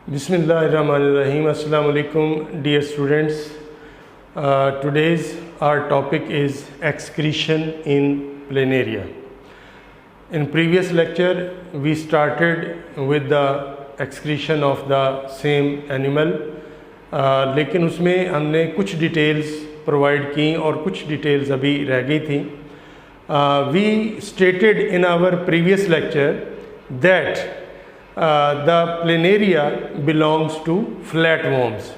Bismillahirrahmanirrahim. Assalamu alaikum, dear students. Today's our topic is excretion in planaria. In previous lecture, we started with the excretion of the same animal, लेकिन उसमें हमने कुछ details provide की और कुछ details अभी रह गई थी. We stated in our previous lecture that the planaria belongs to flatworms.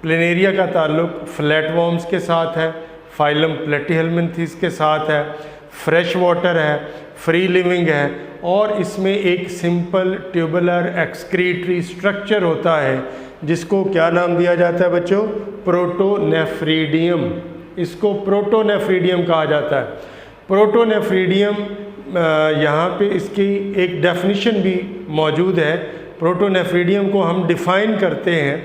Planaria का ताल्लुक फ्लैटवर्म्स के साथ है, फाइलम प्लेटीहेलमिन्थीस के साथ है, फ्रेश वाटर है, फ्री लिविंग है और इसमें एक सिंपल ट्यूबुलर एक्सक्रीटरी स्ट्रक्चर होता है जिसको क्या नाम दिया जाता है बच्चों? प्रोटोनेफ्रीडियम. इसको प्रोटोनेफ्रीडियम कहा जाता है. प्रोटोनेफ्रीडियम यहाँ पे इसकी एक डेफिनेशन भी मौजूद है. प्रोटोनेफ्रीडियम को हम डिफ़ाइन करते हैं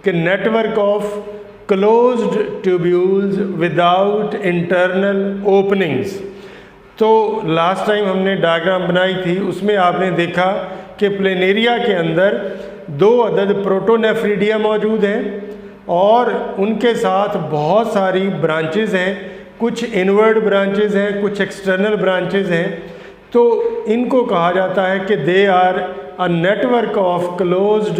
कि network of closed tubules without internal openings. तो लास्ट टाइम हमने डायग्राम बनाई थी, उसमें आपने देखा कि प्लेनेरिया के अंदर 2 अदद प्रोटोनेफ्रीडिया मौजूद हैं और उनके साथ बहुत सारी ब्रांचेज़ हैं. कुछ इनवर्ड ब्रांचेज़ हैं, कुछ एक्सटर्नल ब्रांचेज़ हैं. तो इनको कहा जाता है कि they are a network of closed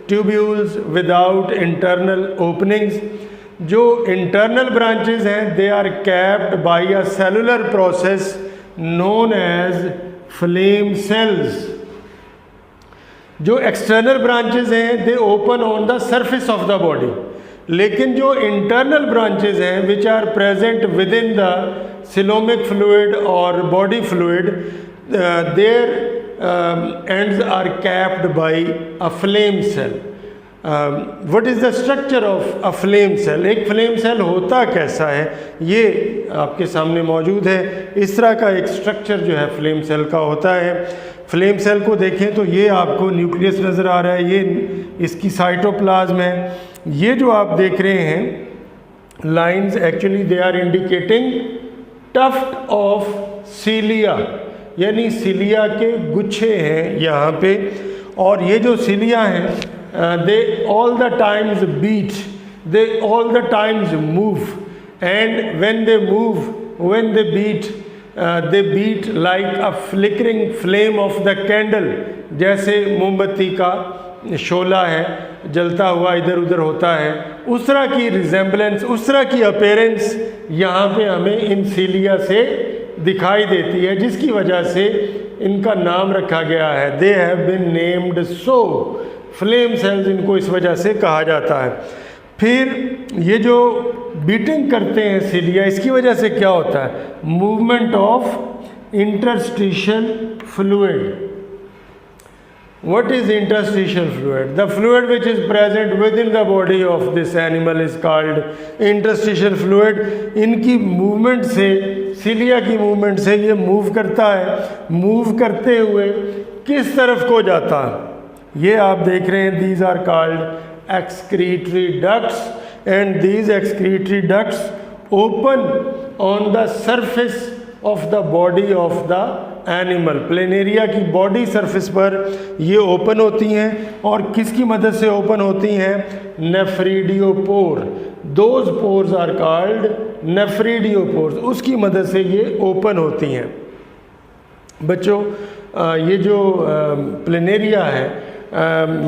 tubules without internal openings. जो इंटरनल ब्रांचेज़ हैं they are capped by a cellular process known as flame cells. जो एक्सटर्नल ब्रांचेज़ हैं they open on the surface of the body, लेकिन जो internal branches हैं which are present within the coelomic fluid और body fluid, their ends are capped by a flame cell. What is the structure of a flame cell? एक flame cell होता कैसा है ये आपके सामने मौजूद है. इस तरह का एक स्ट्रक्चर जो है फ्लेम सेल का होता है. फ्लेम सेल को देखें तो ये आपको न्यूक्लियस नज़र आ रहा है, ये इसकी साइटोप्लाज्म है. ये जो आप देख रहे हैं lines, actually they are indicating tuft of cilia, यानी सीलिया के गुच्छे हैं यहाँ पे. और ये जो सीलिया हैं they all the times beat, they all the times move, and when they move, when they beat, they beat like a flickering flame of the candle. जैसे मोमबत्ती का शोला है, जलता हुआ इधर उधर होता है, उस तरह की रिजेंबलेंस, उस तरह की अपीयरेंस यहाँ पे हमें इन सीलिया से दिखाई देती है, जिसकी वजह से इनका नाम रखा गया है. They have been named so. Flame cells इनको इस वजह से कहा जाता है. फिर ये जो बीटिंग करते हैं सीलिया, इसकी वजह से क्या होता है? Movement of interstitial fluid. What is interstitial fluid? The fluid which is present within the body of this animal is called interstitial fluid. इनकी मूवमेंट से, सीलिया की मूवमेंट से ये मूव करता है. मूव करते हुए किस तरफ को जाता है ये आप देख रहे हैं. These are called excretory ducts and these excretory ducts open on the surface of the body of the animal. Planaria की बॉडी सरफेस पर ये ओपन होती हैं और किसकी मदद से ओपन होती हैं? Nephridiopore. Those pores are called nephridiopores. उसकी मदद से ये ओपन होती हैं. बच्चों ये जो प्लेनेरिया है,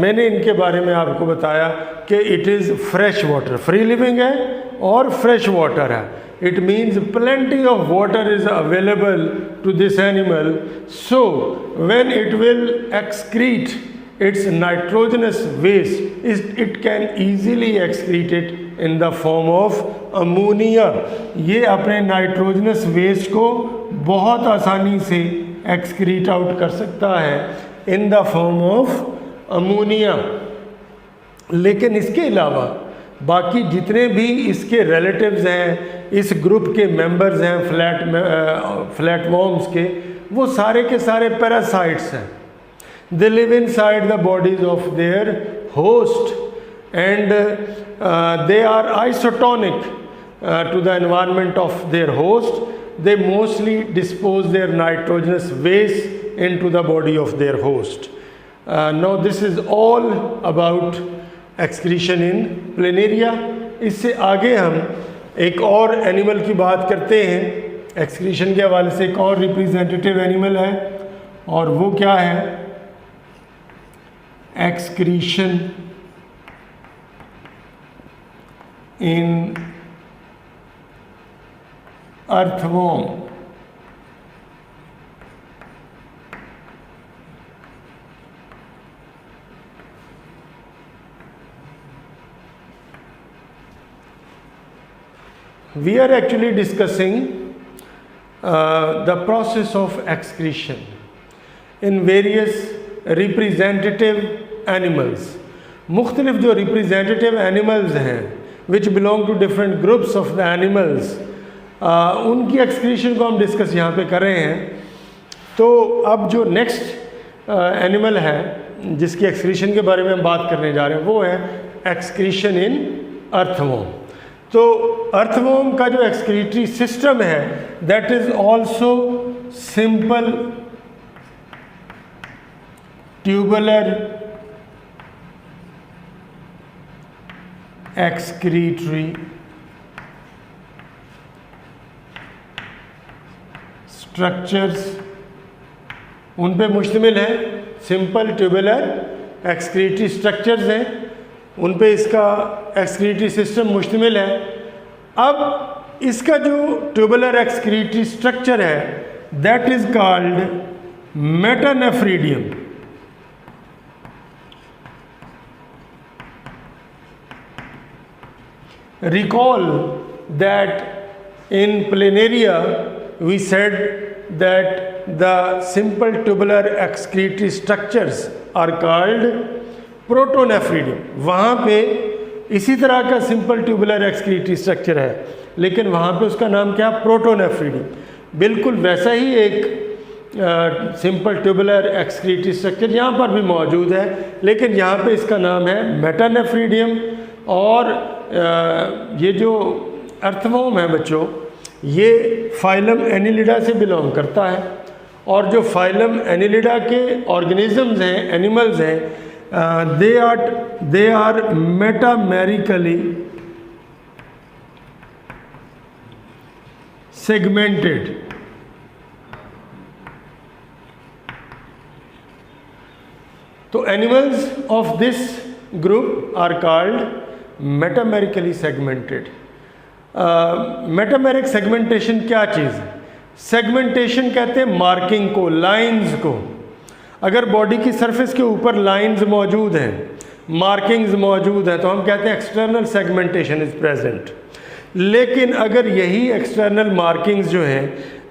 मैंने इनके बारे में आपको बताया कि it is fresh water, free living है और फ्रेश वाटर है. It means plenty of water is available to this animal, so when it will excrete its nitrogenous waste, it can easily excrete it in the form of ammonia. ये अपने nitrogenous waste को बहुत आसानी से excrete out कर सकता है in the form of ammonia. लेकिन इसके अलावा बाकी जितने भी इसके रिलेटिव्स हैं, इस ग्रुप के मेंबर्स हैं फ्लैटवर्म्स के, वो सारे के सारे पैरासाइट्स हैं. They live inside the bodies of their host and they are isotonic to the environment of their host. They mostly dispose their nitrogenous waste into the body of their host. No this is all about excretion in planaria. इससे आगे हम एक और animal की बात करते हैं। Excretion के हवाले से एक और रिप्रेजेंटेटिव एनिमल है और वो क्या है, excretion in earthworm. We are actually discussing the process of excretion in various representative animals. मुख्तलिफ जो representative animals हैं which belong to different groups of the animals, उनकी excretion को हम डिस्कस यहाँ पे कर रहे हैं। तो अब जो नेक्स्ट एनिमल है जिसकी excretion के बारे में हम बात करने जा रहे हैं वो है excretion in earthworm। तो अर्थवॉर्म का जो एक्सक्रीटरी सिस्टम है that is also simple tubular excretory structures, उन पे मुश्तमिल है। सिंपल ट्यूबुलर एक्सक्रीटरी स्ट्रक्चर्स हैं, उन पे इसका एक्सक्रीटरी सिस्टम मुश्तमिल है। अब इसका जो ट्यूबुलर एक्सक्रीटरी स्ट्रक्चर है that is called metanephridium. Recall that in planaria we said that the simple tubular excretory structures are called protonephridium. वहाँ पे इसी तरह का सिंपल ट्यूबुलर एक्सक्रीटरी स्ट्रक्चर है लेकिन वहाँ पे उसका नाम क्या, प्रोटोनेफ्रीडियम। बिल्कुल वैसा ही एक सिंपल ट्यूबुलर एक्सक्रीटरी स्ट्रक्चर यहाँ पर भी मौजूद है लेकिन यहाँ पे इसका नाम है मेटानेफ्रीडियम। और ये जो अर्थवॉर्म है बच्चों, ये फाइलम एनिलिडा से बिलोंग करता है और जो फाइलम एनिलिडा के ऑर्गेनिजम्स हैं, एनिमल्स हैं, they are metamerically segmented। तो animals of this group are called metamerically segmented. Metameric segmentation क्या चीज़ है? सेगमेंटेशन कहते हैं मार्किंग को, लाइंस को। अगर बॉडी की सरफेस के ऊपर लाइंस मौजूद हैं, मार्किंग्स मौजूद हैं, तो हम कहते हैं एक्सटर्नल सेगमेंटेशन इज प्रेजेंट। लेकिन अगर यही एक्सटर्नल मार्किंग्स जो हैं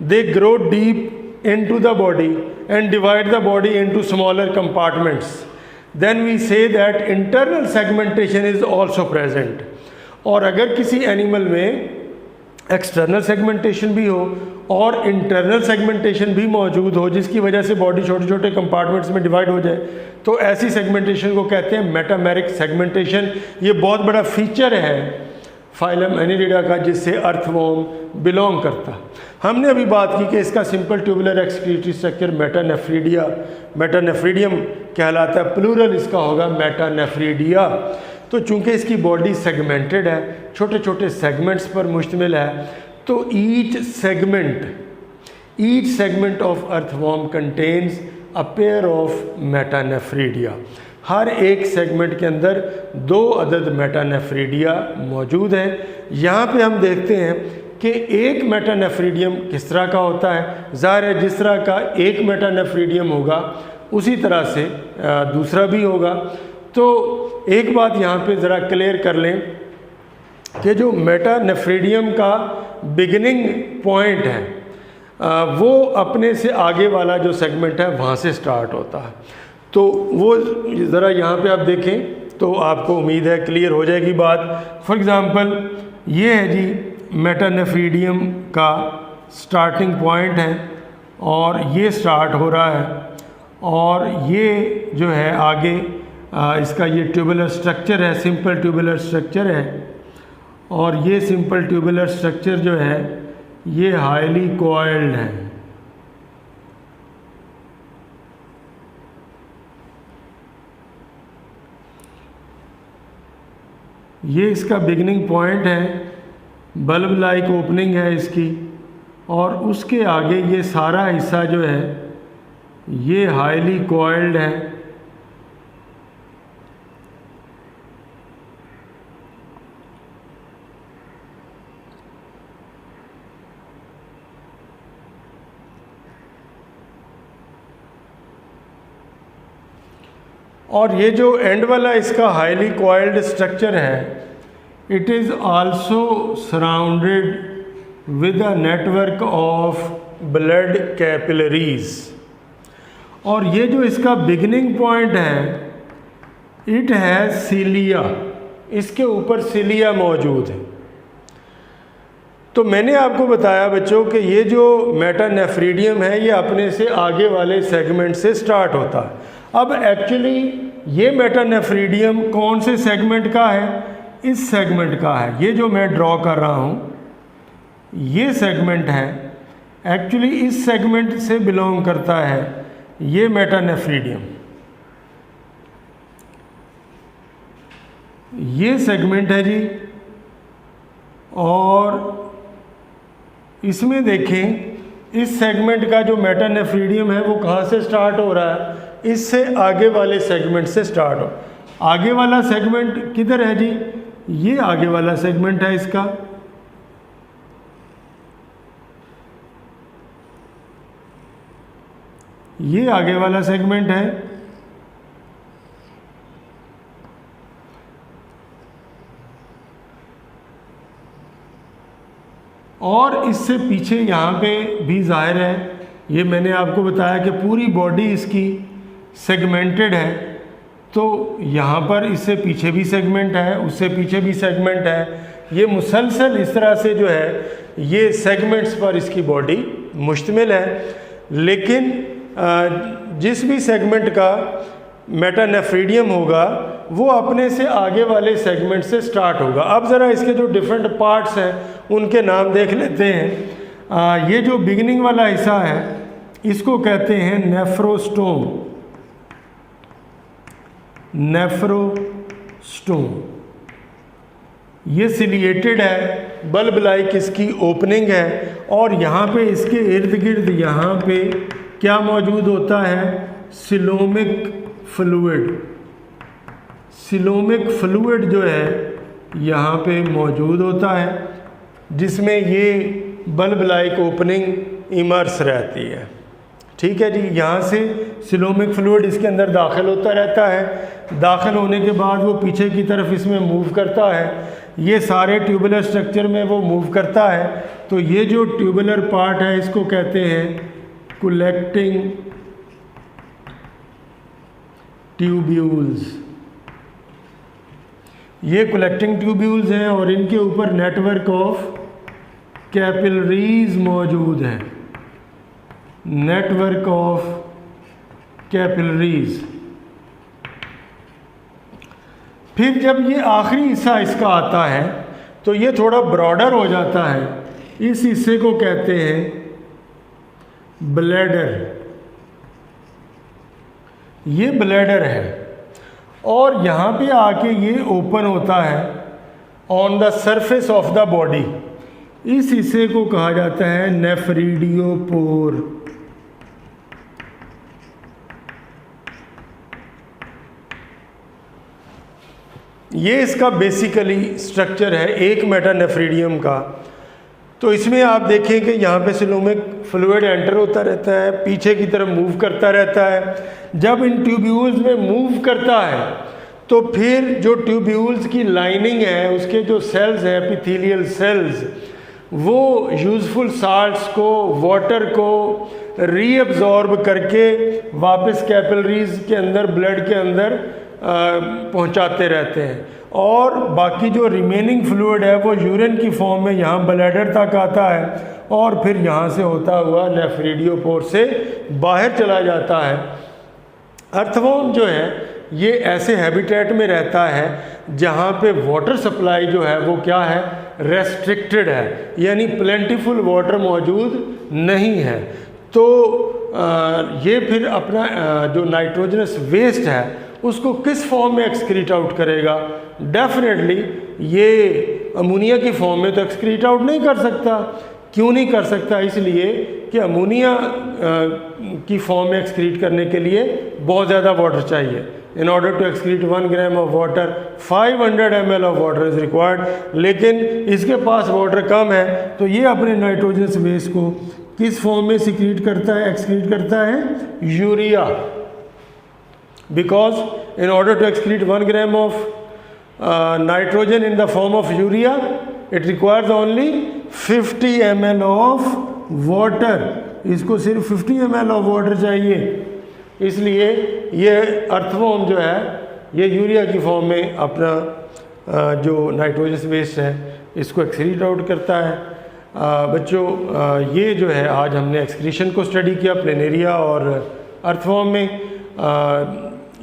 they grow deep into the body and divide the body into smaller compartments, then we say that internal segmentation is also present. और अगर किसी एनिमल में एक्सटर्नल सेगमेंटेशन भी हो और इंटरनल सेगमेंटेशन भी मौजूद हो जिसकी वजह से बॉडी छोटे छोटे कंपार्टमेंट्स में डिवाइड हो जाए, तो ऐसी सेगमेंटेशन को कहते हैं मेटामेरिक सेगमेंटेशन। ये बहुत बड़ा फीचर है फाइलम एनिलिडा का जिससे अर्थवॉर्म बिलोंग करता। हमने अभी बात की कि इसका सिंपल ट्यूबुलर एक्सक्रीटरी स्ट्रक्चर मेटानेफ्रीडियम कहलाता है, प्लूरल इसका होगा मेटानेफ्रीडिया। तो चूंकि इसकी बॉडी सेगमेंटेड है, छोटे छोटे सेगमेंट्स पर मुश्तमिल है, तो each segment of earthworm contains a pair of metanephridia. हर एक सेगमेंट के अंदर 2 अदद मेटानेफ्रीडिया मौजूद हैं। यहाँ पे हम देखते हैं कि एक मेटानेफ्रीडियम किस तरह का होता है। ज़ाहिर है जिस तरह का एक मेटानेफ्रीडियम होगा उसी तरह से दूसरा भी होगा। तो एक बात यहाँ पे ज़रा क्लियर कर लें कि जो मेटानेफ्रीडियम का बिगिनिंग पॉइंट है वो अपने से आगे वाला जो सेगमेंट है वहाँ से स्टार्ट होता है। तो वो ज़रा यहाँ पे आप देखें तो आपको उम्मीद है क्लियर हो जाएगी बात। फॉर एग्ज़ाम्पल ये है जी मेटानेफ्रीडियम का स्टार्टिंग पॉइंट है और ये स्टार्ट हो रहा है और ये जो है आगे इसका ये ट्यूबुलर स्ट्रक्चर है, सिंपल ट्यूबुलर स्ट्रक्चर है। और ये सिंपल ट्यूबुलर स्ट्रक्चर जो है ये हाईली कॉइल्ड है। ये इसका बिगनिंग पॉइंट है, बल्ब लाइक ओपनिंग है इसकी, और उसके आगे ये सारा हिस्सा जो है ये हाईली कॉइल्ड है। और ये जो एंड वाला इसका हाईली कॉइल्ड स्ट्रक्चर है, it is also surrounded with a network of blood capillaries. और ये जो इसका बिगिनिंग पॉइंट है, इट हैज़ सीलिया, इसके ऊपर सीलिया मौजूद है। तो मैंने आपको बताया बच्चों कि ये जो मेटानेफ्रीडियम है ये अपने से आगे वाले सेगमेंट से स्टार्ट होता है। अब एक्चुअली ये मेटानेफ्रीडियम कौन से सेगमेंट का है? इस सेगमेंट का है। ये जो मैं ड्रॉ कर रहा हूँ ये सेगमेंट है, एक्चुअली इस सेगमेंट से बिलोंग करता है ये मेटानेफ्रीडियम। ये सेगमेंट है जी, और इसमें देखें इस सेगमेंट का जो मेटानेफ्रीडियम है वो कहाँ से स्टार्ट हो रहा है? इससे आगे वाले सेगमेंट से स्टार्ट हो। आगे वाला सेगमेंट किधर है जी? ये आगे वाला सेगमेंट है इसका। ये आगे वाला सेगमेंट है, और इससे पीछे यहाँ पे भी जाहिर है, ये मैंने आपको बताया कि पूरी बॉडी इसकी सेगमेंटेड है। तो यहाँ पर इससे पीछे भी सेगमेंट है, उससे पीछे भी सेगमेंट है। ये मुसलसल इस तरह से जो है ये सेगमेंट्स पर इसकी बॉडी मुश्तमिल है। लेकिन जिस भी सेगमेंट का मेटानेफ्रीडियम होगा वो अपने से आगे वाले सेगमेंट से स्टार्ट होगा। अब ज़रा इसके जो डिफरेंट पार्ट्स हैं उनके नाम देख लेते हैं। ये जो बिगिनिंग वाला हिस्सा है इसको कहते हैं नेफ्रोस्टोम। नेफ्रोस्टोम ये सिलिएटेड है, बल्ब लाइक इसकी ओपनिंग है, और यहाँ पे इसके इर्द गिर्द यहाँ पे क्या मौजूद होता है? Coelomic fluid. सिलोमिक फ्लूइड जो है यहाँ पे मौजूद होता है, जिसमें ये बल्ब लाइक ओपनिंग इमर्स रहती है। ठीक है जी, यहाँ से सिलोमिक फ्लूइड इसके अंदर दाखिल होता रहता है। दाखिल होने के बाद वो पीछे की तरफ इसमें मूव करता है, ये सारे ट्यूबुलर स्ट्रक्चर में वो मूव करता है। तो ये जो ट्यूबुलर पार्ट है इसको कहते हैं कलेक्टिंग ट्यूब्यूल्स। ये कलेक्टिंग ट्यूब्यूल्स हैं और इनके ऊपर नेटवर्क ऑफ कैपिलरीज मौजूद है। Network of capillaries. फिर जब ये आखिरी हिस्सा इसका आता है तो ये थोड़ा ब्रॉडर हो जाता है। इस हिस्से को कहते हैं ब्लैडर। ये ब्लैडर है और यहाँ पे आके ये ओपन होता है on the surface of the body. इस हिस्से को कहा जाता है नेफ्रीडियोपोर। ये इसका बेसिकली स्ट्रक्चर है एक मेटानेफ्रीडियम का। तो इसमें आप देखें कि यहाँ पे सिलोमिक फ्लूइड एंटर होता रहता है, पीछे की तरफ मूव करता रहता है। जब इन ट्यूब्यूल्स में मूव करता है तो फिर जो ट्यूब्यूल्स की लाइनिंग है, उसके जो सेल्स हैं एपिथेलियल सेल्स, वो यूज़फुल साल्ट्स को, वाटर को रीअब्जॉर्ब करके वापस कैपिलरीज के अंदर, ब्लड के अंदर पहुंचाते रहते हैं। और बाकी जो रिमेनिंग फ्लूइड है वो यूरिन की फॉर्म में यहाँ ब्लैडर तक आता है और फिर यहाँ से होता हुआ नेफ्रीडियोपोर से बाहर चला जाता है। अर्थवॉर्म जो है ये ऐसे हैबिटेट में रहता है जहाँ पे वाटर सप्लाई जो है वो क्या है, रेस्ट्रिक्टेड है, यानी प्लेंटीफुल वाटर मौजूद नहीं है। तो ये फिर अपना जो नाइट्रोजनस वेस्ट है उसको किस फॉर्म में एक्सक्रीट आउट करेगा? डेफिनेटली ये अमोनिया की फॉर्म में तो एक्सक्रीट आउट नहीं कर सकता। क्यों नहीं कर सकता? इसलिए कि अमोनिया की फॉर्म में एक्सक्रीट करने के लिए बहुत ज़्यादा वाटर चाहिए। In order to excrete 1 gram of water 500 ml of water is required. लेकिन इसके पास वाटर कम है, तो ये अपने नाइट्रोजनस बेस को किस फॉर्म में सिक्रीट करता है, एक्सक्रीट करता है? Urea. Because in order to excrete 1 gram of nitrogen in the form of urea it requires only 50 ml of water. इसको सिर्फ 50 ml ऑफ वाटर चाहिए। इसलिए ये अर्थवॉर्म जो है ये यूरिया की फॉर्म में अपना जो नाइट्रोजनस वेस्ट है इसको एक्सक्रीट आउट करता है। बच्चों ये जो है आज हमने एक्सक्रीशन को स्टडी किया प्लेनेरिया और अर्थवॉर्म में।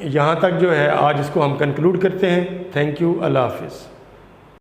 यहाँ तक जो है आज इसको हम कंक्लूड करते हैं। थैंक यू, अल्लाह हाफिज़।